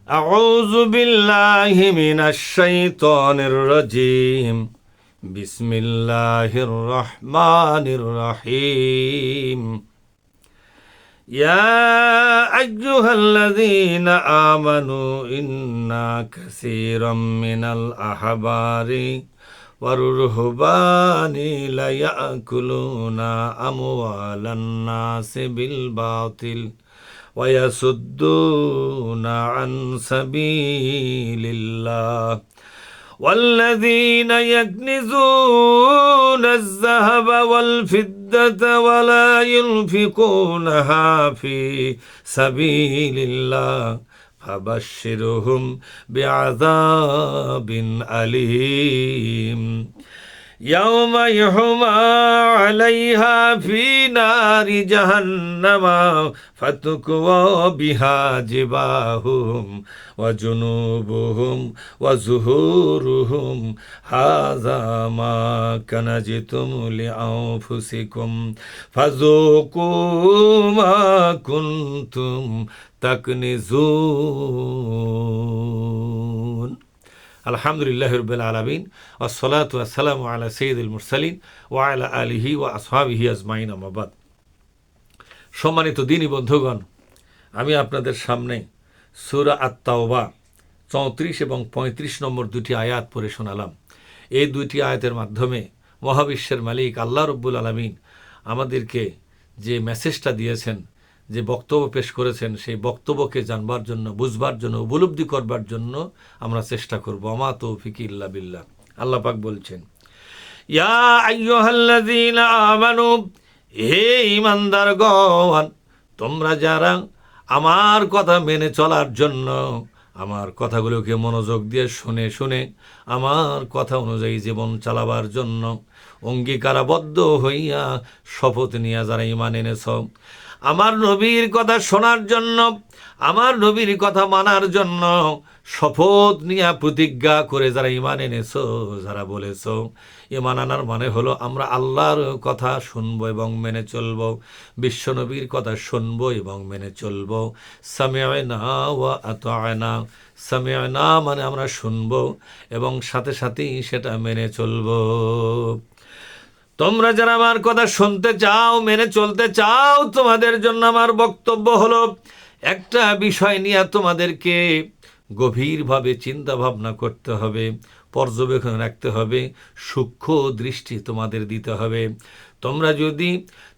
أعوذ بالله من الشيطان الرجيم بسم الله الرحمن الرحيم يا أيها الذين آمنوا إن كثيرا من الأحبار والرهبان ليأكلون أموال الناس بالباطل ويصدون عن سبيل الله والذين يكنزون الذهب والفضة ولا ينفقونها في سبيل الله فبشرهم بعذاب أليم يوم يحمى عليها في نار جهنم فتكوى بها جباههم وجنوبهم وظهورهم هذا ما كنزتم لأنفسكم فذوقوا ما كنتم تكنزون আলহামদুলিল্লাহ রাব্বিল আলামিন ওয়াসসালাতু ওয়াসসালামু আলা সাইয়্যিদিল মুরসালিন ওয়া আলা আলিহি ওয়া আসহাবিহি আজমাইন আম্মা বাদ। সম্মানিত দ্বীনী বন্ধুগণ, আমি আপনাদের সামনে সূরা আত-তাওবা 34 এবং 35 নম্বর দুটি আয়াত পড়ে শোনালাম। এই দুইটি আয়াতের মাধ্যমে মহাবিশ্বের মালিক আল্লাহ রব্বুল আলামিন আমাদেরকে যে মেসেজটা দিয়েছেন, যে বক্তব্য পেশ করেছেন, সেই বক্তব্যকে জানবার জন্য, বুঝবার জন্য, উপলব্ধি করবার জন্য আমরা চেষ্টা করব। আমা তৌফিক ইল্লা বিল্লাহ। আল্লাহ পাক বলছেন, ইয়া আইয়ুহাল্লাযীনা আমানু, হে ঈমানদারগণ, তোমরা যারা আমার কথা মেনে চলার জন্য, আমার কথাগুলোকে মনোযোগ দিয়ে শুনে শুনে আমার কথা অনুযায়ী জীবন চালাবার জন্য অঙ্গীকারাবদ্ধ হইয়া শপথ নিয়ে যারা ঈমান এনেছ, আমার নবীর কথা শোনার জন্য, আমার নবীর কথা মানার জন্য শপথ নিয়ে প্রতিজ্ঞা করে যারা ঈমান এনেছো, যারা বলেছো, ঈমান আনার মানে হলো আমরা আল্লাহর কথা শুনবো এবং মেনে চলবো, বিশ্বনবীর কথা শুনবো এবং মেনে চলবো। সামি'না ওয়া আতা'না, সামি'না মানে আমরা শুনবো এবং সাথে সাথেই সেটা মেনে চলবো। তোমরা যারা আমার কথা শুনতে চাও, মেনে চলতে চাও, তোমাদের জন্য আমার বক্তব্য হলো, একটা বিষয় নিয়ে তোমাদেরকে গভীরভাবে চিন্তা ভাবনা করতে হবে, পর্যবেক্ষণ রাখতে হবে, সূক্ষ্ম দৃষ্টি তোমাদের দিতে হবে। তোমরা যদি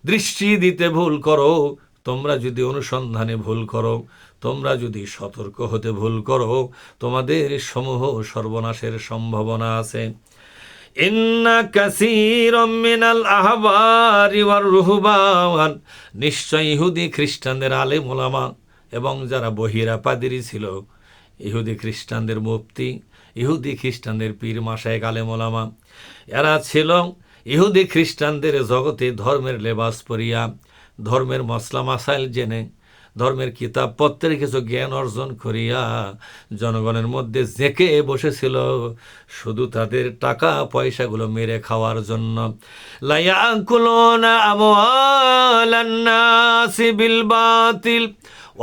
দৃষ্টি দিতে ভুল করো, তোমরা যদি অনুসন্ধানে ভুল করো, তোমরা যদি সতর্ক হতে ভুল করো, তোমাদের সমূহ সর্বনাশের সম্ভাবনা আছে। ইন্না কাসীরাম মিনাল আহবারি ওয়ার রুহবান, নিশ্চয় ইহুদি খ্রিস্টানদের আলেম ওলামা এবং যারা বহিরা পাদ্রী ছিল, ইহুদি খ্রিস্টানদের মুফতি, ইহুদি খ্রিস্টানদের পীর মাশায়েখ আলেম ওলামা, এরা ছিল ইহুদি খ্রিস্টানদের জগতে ধর্মের লেবাস পরিয়া, ধর্মের মসলা মাসাইল জেনে, ধর্মের কিতাব পত্রের কিছু জ্ঞান অর্জন করিয়া জনগণের মধ্যে জেঁকে বসেছিল শুধু তাদের টাকা পয়সাগুলো মেরে খাওয়ার জন্য। লায়াকুলুনা আমওয়ালান নাসি বিল বাতিল,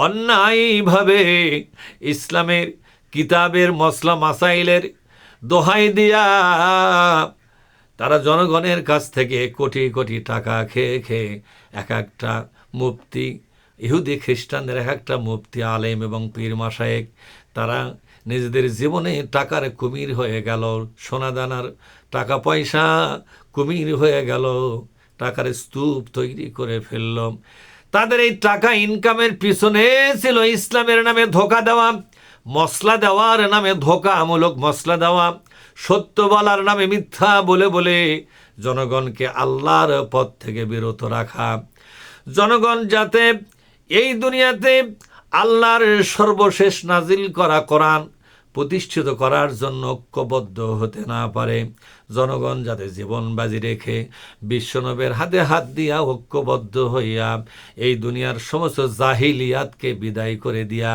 অন্যায়ভাবে ইসলামের কিতাবের মসলা মাসাইলের দোহাই দিয়া তারা জনগণের কাছ থেকে কোটি কোটি টাকা খেয়ে খেয়ে এক একটা মুফতি, ইহুদি খ্রিস্টানদের এক একটা মুফতি, আলেম এবং পীর মাশায়েখ, তারা নিজেদের জীবনে টাকার কুমির হয়ে গেল, সোনাদানার টাকা পয়সা কুমির হয়ে গেল, টাকার স্তূপ তৈরি করে ফেলল। তাদের এই টাকা ইনকামের পিছনে ছিল ইসলামের নামে ধোকা দেওয়া, মসলা দেওয়ার নামে ধোকামূলক মসলা দেওয়া, সত্য বলার নামে মিথ্যা বলে বলে জনগণকে আল্লাহর পথ থেকে বিরত রাখা, জনগণ যাতে এই দুনিয়াতে আল্লাহর সর্বশেষ নাজিল করা কোরআন প্রতিষ্ঠিত করার জন্য ঐক্যবদ্ধ হতে না পারে, জনগণ যাতে জীবন বাজি রেখে বিশ্বনবের হাতে হাত দিয়া ঐক্যবদ্ধ হইয়া এই দুনিয়ার সমস্ত জাহিলিয়াতকে বিদায় করে দিয়া,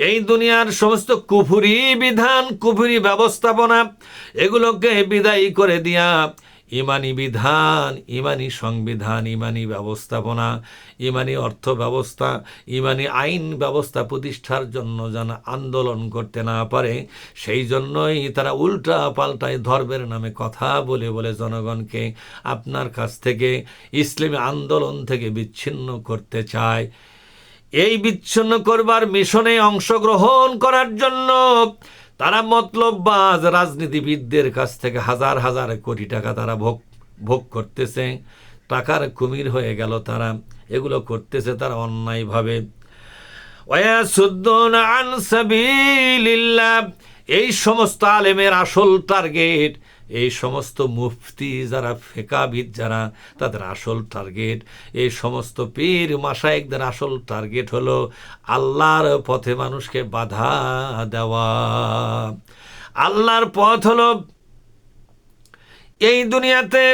এই দুনিয়ার সমস্ত কুফরি বিধান, কুফরি ব্যবস্থাপনা, এগুলোকে বিদায় করে দিয়া ইমানি বিধান, ইমানি সংবিধান, ইমানি ব্যবস্থাপনা, ইমানি অর্থ ব্যবস্থা, ইমানি আইন ব্যবস্থা প্রতিষ্ঠার জন্য যেন আন্দোলন করতে না পারে, সেই জন্যই তারা উল্টা পাল্টায় ধর্মের নামে কথা বলে বলে জনগণকে আপনার কাছ থেকে ইসলামী আন্দোলন থেকে বিচ্ছিন্ন করতে চায়। এই বিচ্ছিন্ন করবার মিশনে অংশগ্রহণ করার জন্য তারা মতলববাজ রাজনীতিবিদদের কাছ থেকে হাজার হাজার কোটি টাকা তারা ভোগ করতেছে। টাকার কুমির হয়ে গেল তারা, এগুলো করতেছে তারা অন্যায়ভাবে। ওয়াসুদ্দুনা আন সাবিলিল্লাহ, এই সমস্ত আলেমের আসল টার্গেট, এই সমস্ত মুফতি যারা, ফিকাহবিদ যারা, তাদের আসল টার্গেট, এই সমস্ত পীর মাশায়েখদের আসল টার্গেট হলো আল্লাহর পথে মানুষকে বাধা দেওয়া। আল্লাহর পথ হলো এই দুনিয়াতে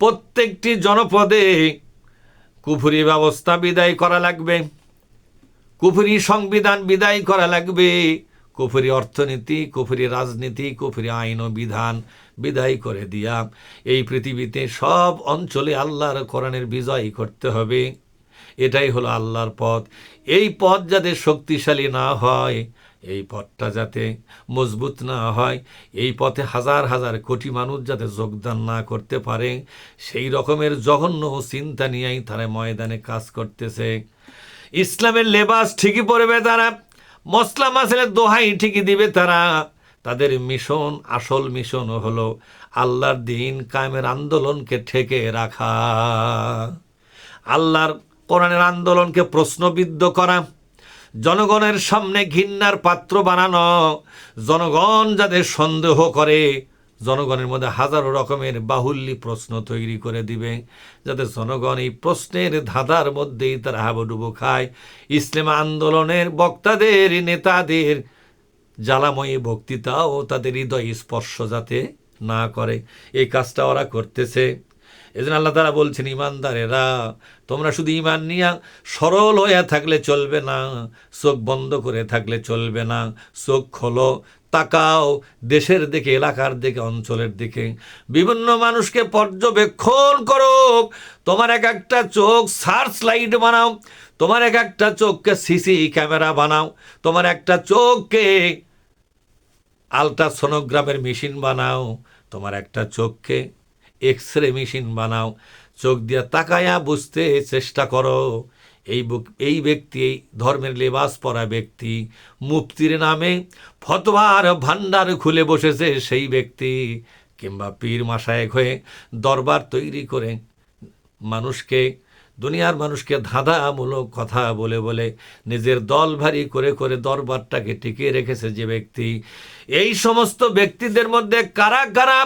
প্রত্যেকটি জনপদে কুফরি ব্যবস্থা বিদায় করা লাগবে, কুফরি সংবিধান বিদায় করা লাগবে, কুফরি অর্থনীতি, কুফরি রাজনীতি, কুফরি আইন ও বিধান বিদায় করে দিয়া এই পৃথিবীতে সব অঞ্চলে আল্লাহর কোরআনের বিজয় করতে হবে। এটাই হলো আল্লাহর পথ। এই পথ যাতে শক্তিশালী না হয়, এই পথটা যাতে মজবুত না হয়, এই পথে হাজার হাজার কোটি মানুষ যাতে যোগদান না করতে পারে, সেই রকমের জঘন্য চিন্তা নিয়েই তারা ময়দানে কাজ করতেছে। ইসলামের লেবাস ঠিকই পরবে তারা, মসলা মাসেলের দোহাই ঠিকই দিবে তারা। তাদের মিশন, আসল মিশন হলো আল্লাহর দ্বীন কায়েমের আন্দোলনকে ঠেকে রাখা, আল্লাহর কোরআনের আন্দোলনকে প্রশ্নবিদ্ধ করা, জনগণের সামনে ঘৃণার পাত্র বানানো, জনগণ যাদের সন্দেহ করে, জনগণের মধ্যে হাজারো রকমের বাহুল্যি প্রশ্ন তৈরি করে দিবে, যাতে জনগণ এই প্রশ্নের ধাঁধার মধ্যেই তারা হাবুডুবু খায়। ইসলাম আন্দোলনের বক্তাদের, নেতাদের জ্বালাময়ী বক্তৃতাও তাদের হৃদয় স্পর্শ যাতে না করে, এই কাজটা ওরা করতেছে। এজন্য আল্লাহ তাআলা বলছেন, ইমানদারেরা তোমরা শুধু ইমান নিয়ে সরল হয়ে থাকলে চলবে না, চোখ বন্ধ করে থাকলে চলবে না, চোখ খোলো, তাকাও দেশের দিকে, এলাকার দিকে, অঞ্চলের দিকে, বিভিন্ন মানুষকে পর্যবেক্ষণ করো। তোমার এক একটা চোখ সার্চ লাইট বানাও, তোমার এক একটা চোখকে সিসি ক্যামেরা বানাও, তোমার একটা চোখকে আলট্রাসোনোগ্রামের মেশিন বানাও, তোমার একটা চোখকে এক্সরে মেশিন বানাও। চোখ দিয়ে তাকায়া বুঝতে চেষ্টা করো এই ব্যক্তি, এই ধর্মের লেবাস পরা ব্যক্তি, মুফতির নামে ফতোয়ার ভান্ডার খুলে বসেছে সেই ব্যক্তি, কিংবা পীর মাশায়েখ হয়ে দরবার তৈরি করে মানুষকে, দুনিয়ার মানুষকে ধাঁধামূলক কথা বলে বলে নিজের দল ভারী করে করে দরবারটাকে টিকিয়ে রেখেছে যে ব্যক্তি, এই সমস্ত ব্যক্তিদের মধ্যে কারা কারা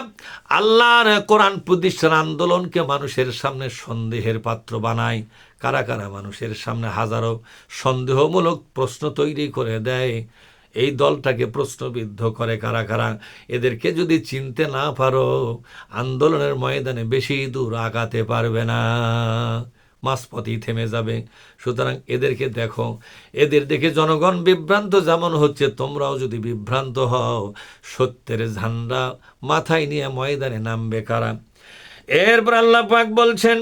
আল্লাহর কোরআন প্রতিষ্ঠার আন্দোলনকে মানুষের সামনে সন্দেহের পাত্র বানায়, কারা কারা মানুষের সামনে হাজারো সন্দেহমূলক প্রশ্ন তৈরি করে দেয়, এই দলটাকে প্রশ্নবিদ্ধ করে কারা কারা, এদেরকে যদি চিনতে না পারো আন্দোলনের ময়দানে বেশি দূর আগাতে পারবে না, মাঝপথেই থেমে যাবে। সুতরাং এদেরকে দেখো, এদের দেখে জনগণ বিভ্রান্ত যেমন হচ্ছে, তোমরাও যদি বিভ্রান্ত হও, সত্যের ঝান্ডা মাথায় নিয়ে ময়দানে নামবে কারা? এরপর আল্লাহ পাক বলছেন,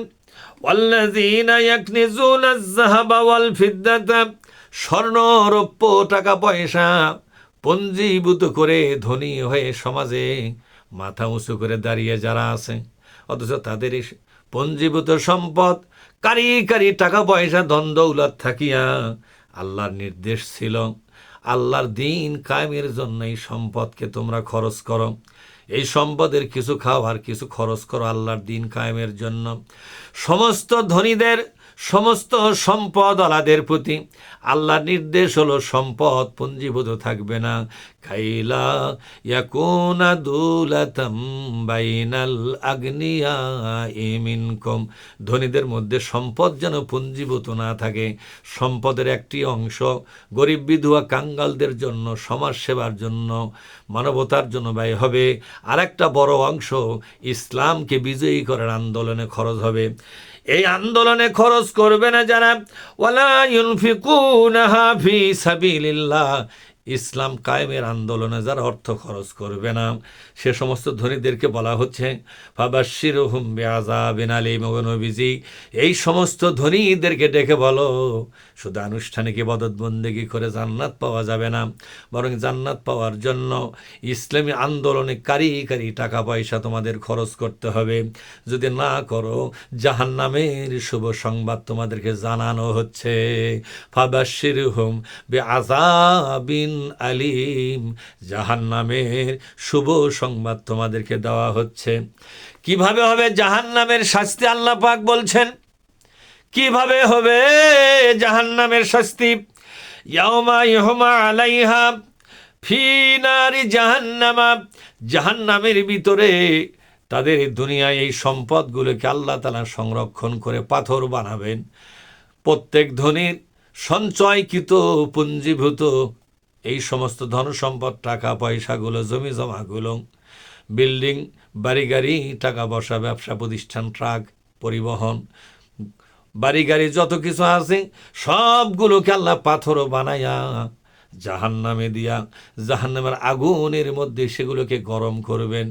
ওয়াল্লাযীনা ইয়াকনিজুনা আয-যাহাবা ওয়াল ফিদ্দাতা, স্বর্ণ রৌপ্য টাকা পয়সা পঞ্জীভূত করে ধনী হয়ে সমাজে মাথা উঁচু করে দাঁড়িয়ে যারা আছে, অথচ তাদের পঞ্জীভূত সম্পদ, কারি কারি টাকা পয়সা, ধন দৌলত থাকিয়া আল্লাহর নির্দেশ ছিল আল্লাহর দ্বীন কায়েমের জন্য এই সম্পদকে তোমরা খরচ করো, এই সম্পদের কিছু খাও আর কিছু খরচ করো আল্লাহর দ্বীন কায়েমের জন্য। সমস্ত ধনীদের, সমস্ত সম্পদ আলাদের প্রতি আল্লাহর নির্দেশ হলো সম্পদ পঞ্জীভূত থাকবে না, কাইলা ইয়াকুনা দুলাতাম বাইনাল আগনিয়াই মিনকুম, ধনীদের মধ্যে সম্পদ যেন পঞ্জীভূত না থাকে, সম্পদের একটি অংশ গরিব বিধবা কাঙ্গালদের জন্য, সমাজ সেবার জন্য, মানবতার জন্য ব্যয় হবে, আর একটা বড় অংশ ইসলামকে বিজয়ী করার আন্দোলনে খরচ হবে। এই আন্দোলনে খরচ করবে না যারা, ওয়ালা ইউনফিকুনাহা ফি সাবিলিল্লাহ, ইসলাম কায়েমের আন্দোলনে যারা অর্থ খরচ করবে না, সে সমস্ত ধনীদেরকে বলা হচ্ছে ফাবাশশিরহুম বিআযাবিন আলীম। ও নবীজি, এই সমস্ত ধনীদেরকে ডেকে বলো, শুধু আনুষ্ঠানিক ইবাদত বন্দেগি করে জান্নাত পাওয়া যাবে না, বরং জান্নাত পাওয়ার জন্য ইসলামী আন্দোলনে কারি কারি টাকা পয়সা তোমাদের খরচ করতে হবে। যদি না করো, জাহান্নামের শুভ সংবাদ তোমাদেরকে জানানো হচ্ছে। ফাবাশশিরহুম বিআযাবিন আলীম, জাহান্নামের শুভ সংবাদ তোমাদেরকে দেওয়া হচ্ছে। কিভাবে হবে জাহান্নামের শাস্তি? আল্লাহ পাক বলছেন কিভাবে হবে জাহান্নামের শাস্তি। ইয়াউমা ইউহমা আলাইহা ফি নারি জাহান্নামা, জাহান্নামের ভিতরে তাদের দুনিয়ায় এই সম্পদগুলোকে আল্লাহ তাআলা সংরক্ষণ করে পাথর বানাবেন। প্রত্যেক ধনীর সঞ্চয়কৃত পুঞ্জীভূত এই সমস্ত ধন সম্পদ, টাকা পয়সাগুলো, জমি জমাগুলো, বিল্ডিং, বাড়ি গাড়ি, টাকা পয়সা, ব্যবসা প্রতিষ্ঠান, ট্রাক, পরিবহন, বাড়ি গাড়ি যত কিছু আছে সবগুলোকে আল্লাহ পাথর বানাইয়া জাহান্নামে দিয়া, জাহান্নামের আগুনের মধ্যে সেগুলোকে গরম করবেন।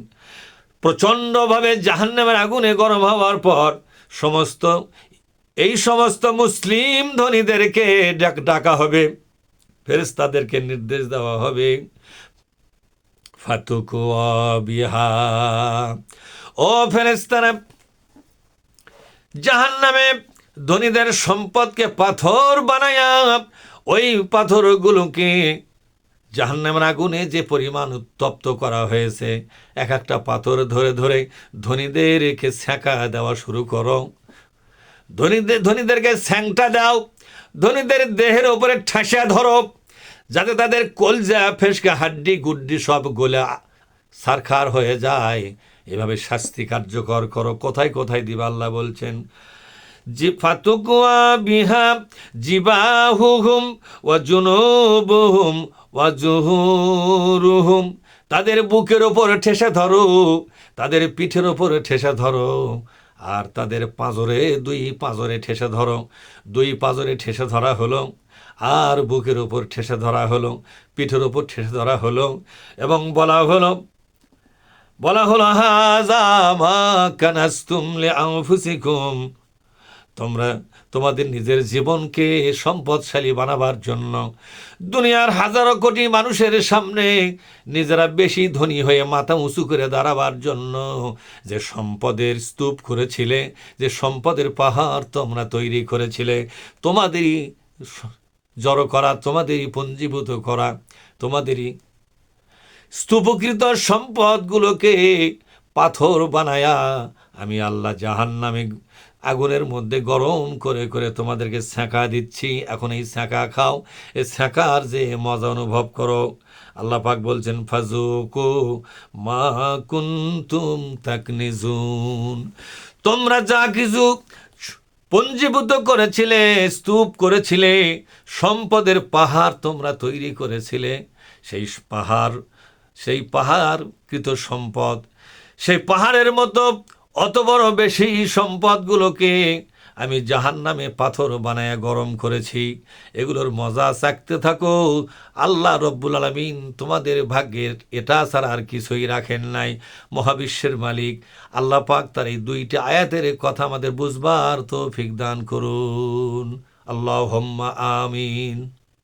প্রচণ্ডভাবে জাহান্নামের আগুনে গরম হওয়ার পর এই সমস্ত মুসলিম ধনীদেরকে ডাকা হবে, ফেরেশতাদেরকে নির্দেশ দেওয়া হবে ফাতুকুয়া বিহা, ও ফেরেশতারা, জাহান্নামে ধনীদের সম্পদকে পাথর বানায়া ওই পাথরগুলোকে জাহান্নামের আগুনে যে পরিমাণ উত্তপ্ত করা হয়েছে, এক একটা পাথর ধরে ধরে ধনীদেরকে ছ্যাঁকা দেওয়া শুরু করো। ধনীদেরকে স্যাংটা দাও, ধনীদের দেহের ওপরে ঠাসা ধরো, যাতে তাদের কলজা, ফেসকা, হাড্ডি গুড্ডি সব গলে সারখার হয়ে যায়। এভাবে শাস্তি কার্যকর করো। কোথায় কোথায় দিবা আল্লাহ বলছেন, ফাতুকুয়া বিহা জিবাহুহুম ওয়া জুনুবুহুম ওয়া জুহুরুহুম, তাদের বুকের ওপর ঠেসে ধরো, তাদের পিঠের ওপর ঠেসে ধরো, আর তাদের পাঁজরে, দুই পাঁজরে ঠেসে ধরো। দুই পাঁজরে ঠেসে ধরা হলো, আর বুকের ওপর ঠেসে ধরা হলো, পিঠের ওপর ঠেসে ধরা হলো, এবং বলা হলো হাযা মা কানাসতুম লিআনফুসিকুম, তোমরা তোমাদের নিজের জীবনকে সম্পদশালী বানাবার জন্য দুনিয়ার হাজারো কোটি মানুষের সামনে নিজেরা বেশি ধনী হয়ে মাথা উঁচু করে দাঁড়াবার জন্য যে সম্পদের স্তূপ করেছিলে, যে সম্পদের পাহাড় তোমরা তৈরি করেছিলে, তোমাদেরই জড়ো করা, তোমাদেরই পঞ্জীভূত করা, তোমাদেরই স্তূপকৃত সম্পদগুলোকে পাথর বানায়া আমি আল্লাহ জাহান্নামে আগুনের মধ্যে গরম করে করে তোমাদেরকে ছ্যাঁকা দিচ্ছি। এখন এই ছ্যাঁকা খাও, এই ছ্যাঁকার যে মজা অনুভব করো। আল্লাহ পাক বলছেন ফাজুকু মা কুনতুম তাকনিজুন, তোমরা যা কিছু পঞ্জীভূত করেছিলে, স্তূপ করেছিলে, সম্পদের পাহাড় তোমরা তৈরি করেছিলে, সেই পাহাড়কৃত সম্পদ, সেই পাহাড়ের মতো অত বড় বেশি সম্পদগুলোকে আমি জাহান্নামে পাথর বানায়া গরম করেছি। এগুলোর মজা চাকতে থাকো। আল্লাহ রব্বুল আলামিন তোমাদের ভাগ্যের এটা ছাড়া আর কিছুই রাখেন নাই। মহাবিশ্বের মালিক আল্লাহ পাক তার এই দুইটি আয়াতের কথা আমাদের বুঝবার তৌফিক দান করুন। আল্লাহুম্মা আমিন।